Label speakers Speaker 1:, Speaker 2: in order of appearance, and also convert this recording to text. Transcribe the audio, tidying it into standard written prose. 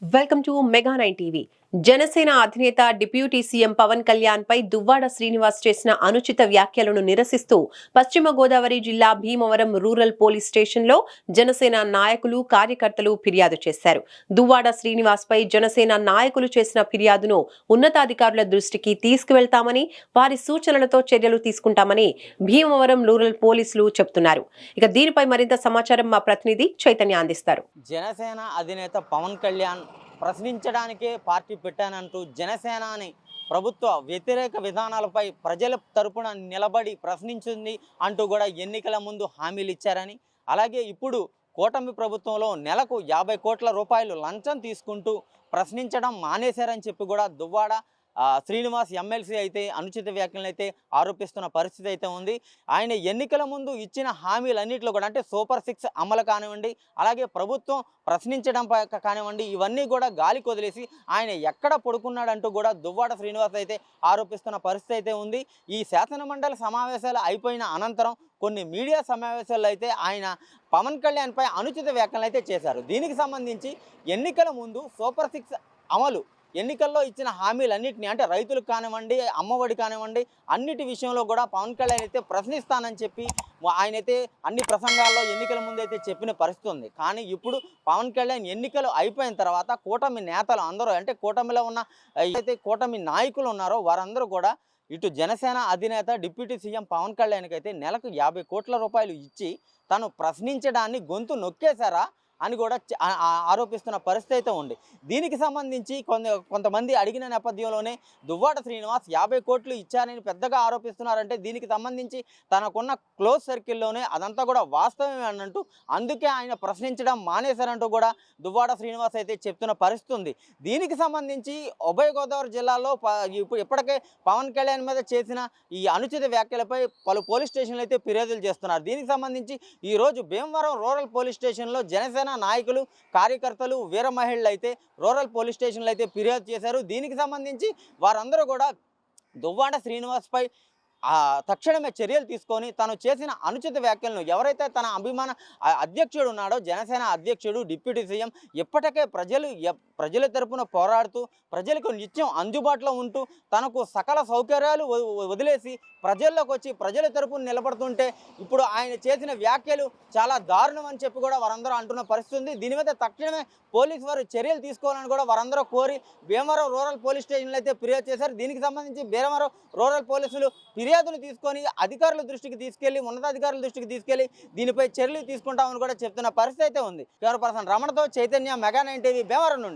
Speaker 1: Welcome to mega 9 TV. Janasena అధినేత deputy CM Pawan Kalyan పై దువ్వాడ శ్రీనివాస్ చేసిన అనుచిత వ్యాఖ్యలను నిరసిస్తూ పశ్చిమ గోదావరి జిల్లా భీమవరం రూరల్ పోలీస్ స్టేషన్లో జనసేన నాయకులు కార్యకర్తలు ఫిర్యాదు చేశారు. దువ్వాడ శ్రీనివాస్ పై జనసేన నాయకులు చేసిన ఫిర్యాదును ఉన్నతాధికారుల దృష్టికి తీసుకువెళ్తామని, వారి సూచనలతో చర్యలు తీసుకుంటామని భీమవరం రూరల్ పోలీసులు చెబుతున్నారు. ఇక దీనిపై మరింత సమాచారం మా ప్రతినిధి చైతన్య అందిస్తారు.
Speaker 2: జనసేన అధినేత పవన్ కళ్యాణ్ ప్రశ్నించడానికే పార్టీ పెట్టానంటూ జనసేనాని ప్రభుత్వ వ్యతిరేక విధానాలపై ప్రజల తరపున నిలబడి ప్రశ్నించింది అంటూ కూడా ఎన్నికల ముందు హామీలు ఇచ్చారని, అలాగే ఇప్పుడు కూటమి ప్రభుత్వంలో నెలకు 50 కోట్ల రూపాయలు లంచం తీసుకుంటూ ప్రశ్నించడం మానేశారని చెప్పి కూడా దువ్వాడ శ్రీనివాస్ ఎమ్మెల్సీ అయితే అనుచిత వ్యాఖ్యలను అయితే ఆరోపిస్తున్న పరిస్థితి అయితే ఉంది. ఆయన ఎన్నికల ముందు ఇచ్చిన హామీలన్నింటిలో కూడా అంటే సూపర్ 6 అమలు కానివ్వండి, అలాగే ప్రభుత్వం ప్రశ్నించడం కానివ్వండి, ఇవన్నీ కూడా గాలికి వదిలేసి ఆయన ఎక్కడ పడుకున్నాడంటూ కూడా దువ్వాడ శ్రీనివాస్ అయితే ఆరోపిస్తున్న పరిస్థితి అయితే ఉంది. ఈ శాసనమండలి సమావేశాలు అయిపోయిన అనంతరం కొన్ని మీడియా సమావేశాల్లో అయితే ఆయన పవన్ కళ్యాణ్పై అనుచిత వ్యాఖ్యలు అయితే చేశారు. దీనికి సంబంధించి ఎన్నికల ముందు సూపర్ 6 అమలు, ఎన్నికల్లో ఇచ్చిన హామీలన్నింటినీ అంటే రైతులకు కానివ్వండి, అమ్మఒడి కానివ్వండి, అన్నిటి విషయంలో కూడా పవన్ కళ్యాణ్ అయితే ప్రశ్నిస్తానని చెప్పి ఆయనైతే అన్ని ప్రసంగాల్లో ఎన్నికల ముందు అయితే చెప్పిన పరిస్థితి ఉంది. కానీ ఇప్పుడు పవన్ కళ్యాణ్ ఎన్నికలు అయిపోయిన తర్వాత కూటమి నేతలు అందరూ అంటే కూటమిలో ఉన్న అయితే కూటమి నాయకులు ఉన్నారో వారందరూ కూడా ఇటు జనసేన అధినేత డిప్యూటీ సీఎం పవన్ కళ్యాణ్కి అయితే నెలకు 50 కోట్ల రూపాయలు ఇచ్చి తను ప్రశ్నించడాన్ని గొంతు నొక్కేశారా అని కూడా ఆరోపిస్తున్న పరిస్థితి అయితే ఉంది. దీనికి సంబంధించి కొంతమంది అడిగిన నేపథ్యంలోనే దువ్వాడ శ్రీనివాస్ 50 కోట్లు ఇచ్చారని పెద్దగా ఆరోపిస్తున్నారంటే దీనికి సంబంధించి తనకున్న క్లోజ్ సర్కిల్లోనే అదంతా కూడా వాస్తవమే అన్నట్టు, అందుకే ఆయన ప్రశ్నించడం మానేశారంటూ కూడా దువ్వాడ శ్రీనివాస్ అయితే చెప్తున్న పరిస్థితి ఉంది. దీనికి సంబంధించి ఉభయ గోదావరి జిల్లాలో ఇప్పటికే పవన్ కళ్యాణ్ మీద చేసిన ఈ అనుచిత వ్యాఖ్యలపై పలు పోలీస్ స్టేషన్లు అయితే ఫిర్యాదులు చేస్తున్నారు. దీనికి సంబంధించి ఈరోజు భీమవరం రూరల్ పోలీస్ స్టేషన్లో జనసేన నాయకులు కార్యకర్తలు వీర మహిళలు అయితే రూరల్ పోలీస్ స్టేషన్లో అయితే ఫిర్యాదు చేశారు. దీనికి సంబంధించి వారందరూ కూడా దువ్వాడ శ్రీనివాస్ పై తక్షణమే చర్యలు తీసుకొని తను చేసిన అనుచిత వ్యాఖ్యలను ఎవరైతే తన అభిమాన అధ్యక్షుడు ఉన్నాడో జనసేన అధ్యక్షుడు డిప్యూటీ సీఎం ఇప్పటికే ప్రజల తరపున పోరాడుతూ ప్రజలకు నిత్యం అందుబాటులో ఉంటూ తనకు సకల సౌకర్యాలు వదిలేసి ప్రజల్లోకి వచ్చి ప్రజల తరపున నిలబడుతుంటే ఇప్పుడు ఆయన చేసిన వ్యాఖ్యలు చాలా దారుణం అని చెప్పి కూడా వారందరూ అంటున్న పరిస్థితి ఉంది. దీని మీద తక్షణమే పోలీసు వారు చర్యలు తీసుకోవాలని కూడా వారందరూ కోరి భీమవరం రూరల్ పోలీస్ స్టేషన్లో అయితే ఫిర్యాదు చేశారు. దీనికి సంబంధించి భీమవరం రూరల్ పోలీసులు ఫిర్యాదులు తీసుకొని అధికారుల దృష్టికి తీసుకెళ్లి ఉన్నతాధికారుల దృష్టికి తీసుకెళ్లి దీనిపై చర్యలు తీసుకుంటామని కూడా చెప్తున్న పరిస్థితి అయితే ఉంది. కెమెరా పర్సన్ రమణతో చైతన్య, మెగా 9 టీవీ, భీమవరం నుండి.